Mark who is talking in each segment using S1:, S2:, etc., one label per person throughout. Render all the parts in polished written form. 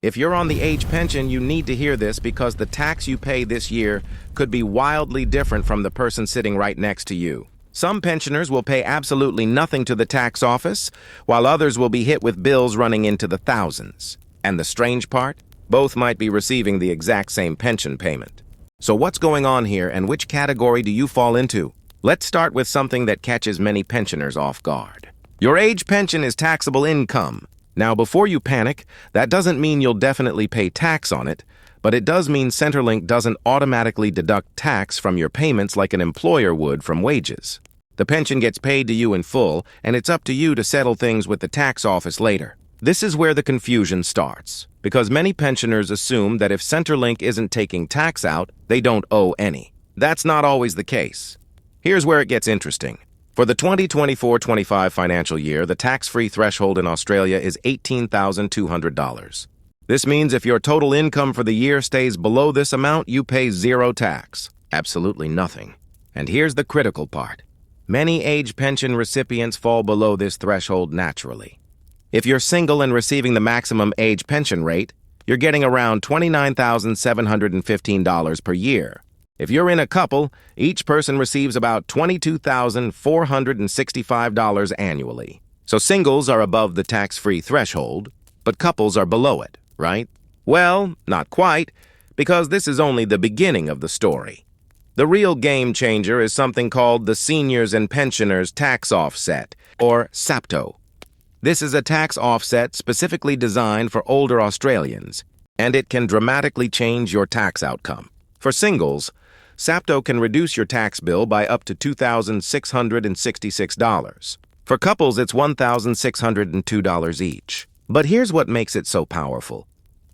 S1: If you're on the age pension, you need to hear this because the tax you pay this year could be wildly different from the person sitting right next to you. Some pensioners will pay absolutely nothing to the tax office, while others will be hit with bills running into the thousands. And the strange part? Both might be receiving the exact same pension payment. So what's going on here, and which category do you fall into? Let's start with something that catches many pensioners off guard. Your age pension is taxable income. Now, before you panic, that doesn't mean you'll definitely pay tax on it, but it does mean Centrelink doesn't automatically deduct tax from your payments like an employer would from wages. The pension gets paid to you in full, and it's up to you to settle things with the tax office later. This is where the confusion starts, because many pensioners assume that if Centrelink isn't taking tax out, they don't owe any. That's not always the case. Here's where it gets interesting. For the 2024-25 financial year, the tax-free threshold in Australia is $18,200. This means if your total income for the year stays below this amount, you pay zero tax. Absolutely nothing. And here's the critical part. Many age pension recipients fall below this threshold naturally. If you're single and receiving the maximum age pension rate, you're getting around $29,715 per year. If you're in a couple, each person receives about $22,465 annually. So singles are above the tax-free threshold, but couples are below it, right? Well, not quite, because this is only the beginning of the story. The real game changer is something called the Seniors and Pensioners Tax Offset, or SAPTO. This is a tax offset specifically designed for older Australians, and it can dramatically change your tax outcome. For singles, SAPTO can reduce your tax bill by up to $2,666. For couples, it's $1,602 each. But here's what makes it so powerful.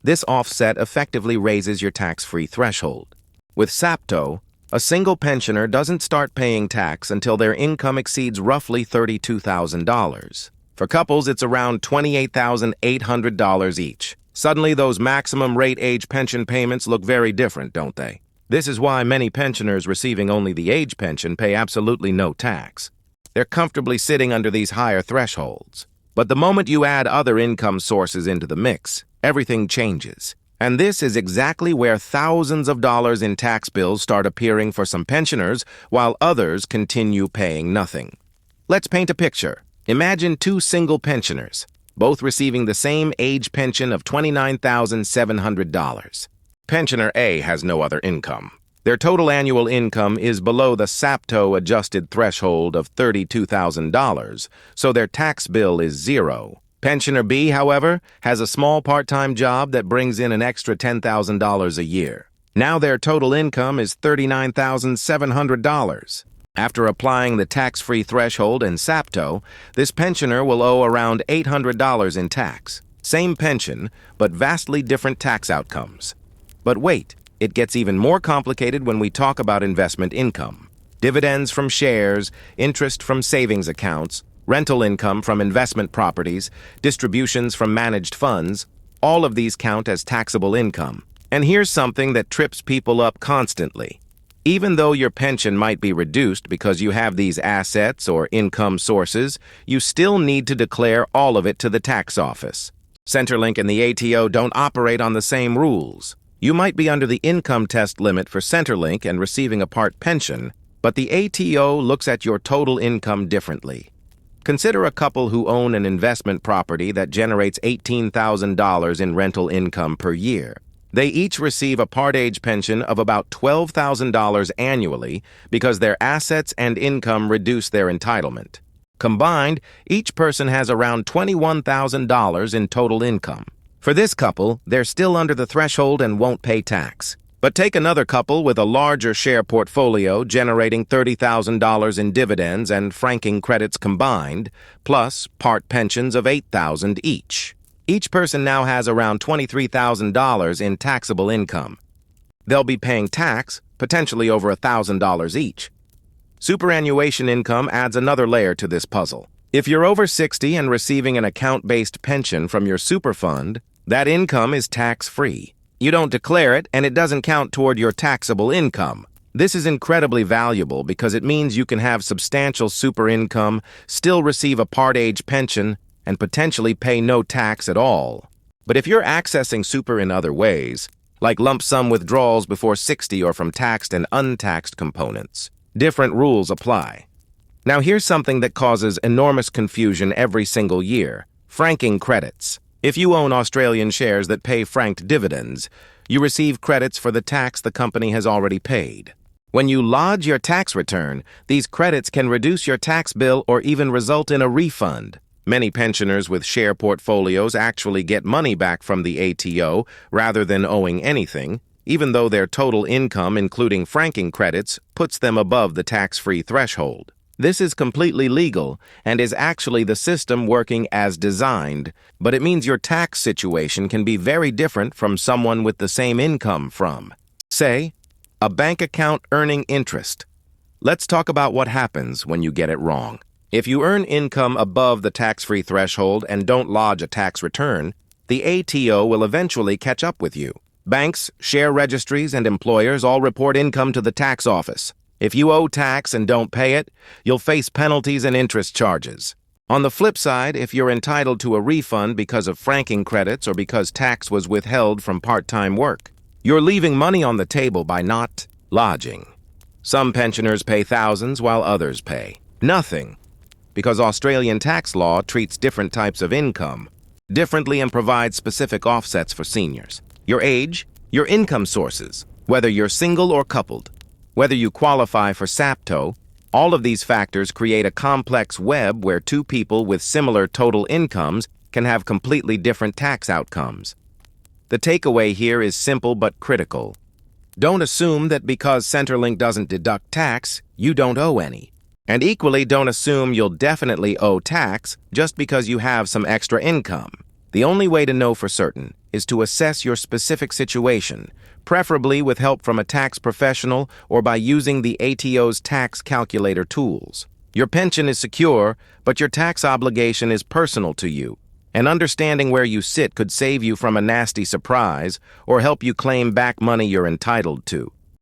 S1: This offset effectively raises your tax-free threshold. With SAPTO, a single pensioner doesn't start paying tax until their income exceeds roughly $32,000. For couples, it's around $28,800 each. Suddenly, those maximum rate age pension payments look very different, don't they? This is why many pensioners receiving only the age pension pay absolutely no tax. They're comfortably sitting under these higher thresholds. But the moment you add other income sources into the mix, everything changes. And this is exactly where thousands of dollars in tax bills start appearing for some pensioners, while others continue paying nothing. Let's paint a picture. Imagine two single pensioners, both receiving the same age pension of $29,700. Pensioner A has no other income. Their total annual income is below the SAPTO adjusted threshold of $32,000, so their tax bill is zero. Pensioner B, however, has a small part-time job that brings in an extra $10,000 a year. Now their total income is $39,700. After applying the tax-free threshold and SAPTO, this pensioner will owe around $800 in tax. Same pension, but vastly different tax outcomes. But wait, it gets even more complicated when we talk about investment income. Dividends from shares, interest from savings accounts, rental income from investment properties, distributions from managed funds, all of these count as taxable income. And here's something that trips people up constantly. Even though your pension might be reduced because you have these assets or income sources, you still need to declare all of it to the tax office. Centrelink and the ATO don't operate on the same rules. You might be under the income test limit for Centrelink and receiving a part pension, but the ATO looks at your total income differently. Consider a couple who own an investment property that generates $18,000 in rental income per year. They each receive a part age pension of about $12,000 annually because their assets and income reduce their entitlement. Combined, each person has around $21,000 in total income. For this couple, they're still under the threshold and won't pay tax. But take another couple with a larger share portfolio generating $30,000 in dividends and franking credits combined, plus part pensions of $8,000 each. Each person now has around $23,000 in taxable income. They'll be paying tax, potentially over $1,000 each. Superannuation income adds another layer to this puzzle. If you're over 60 and receiving an account-based pension from your super fund, that income is tax-free. You don't declare it, and it doesn't count toward your taxable income. This is incredibly valuable because it means you can have substantial super income, still receive a part age pension, and potentially pay no tax at all. But if you're accessing super in other ways, like lump sum withdrawals before 60 or from taxed and untaxed components, different rules apply. Now here's something that causes enormous confusion every single year: franking credits. If you own Australian shares that pay franked dividends, you receive credits for the tax the company has already paid. When you lodge your tax return, these credits can reduce your tax bill or even result in a refund. Many pensioners with share portfolios actually get money back from the ATO rather than owing anything, even though their total income, including franking credits, puts them above the tax-free threshold. This is completely legal and is actually the system working as designed, but it means your tax situation can be very different from someone with the same income from, say, a bank account earning interest. Let's talk about what happens when you get it wrong. If you earn income above the tax-free threshold and don't lodge a tax return, the ATO will eventually catch up with you. Banks, share registries, and employers all report income to the tax office. If you owe tax and don't pay it, you'll face penalties and interest charges. On the flip side, if you're entitled to a refund because of franking credits or because tax was withheld from part-time work, you're leaving money on the table by not lodging. Some pensioners pay thousands while others pay nothing, because Australian tax law treats different types of income differently and provides specific offsets for seniors. Your age, your income sources, whether you're single or coupled, whether you qualify for SAPTO, all of these factors create a complex web where two people with similar total incomes can have completely different tax outcomes. The takeaway here is simple but critical. Don't assume that because Centrelink doesn't deduct tax, you don't owe any. And equally, don't assume you'll definitely owe tax just because you have some extra income. The only way to know for certain is to assess your specific situation, preferably with help from a tax professional or by using the ATO's tax calculator tools. Your pension is secure, but your tax obligation is personal to you, and understanding where you sit could save you from a nasty surprise or help you claim back money you're entitled to.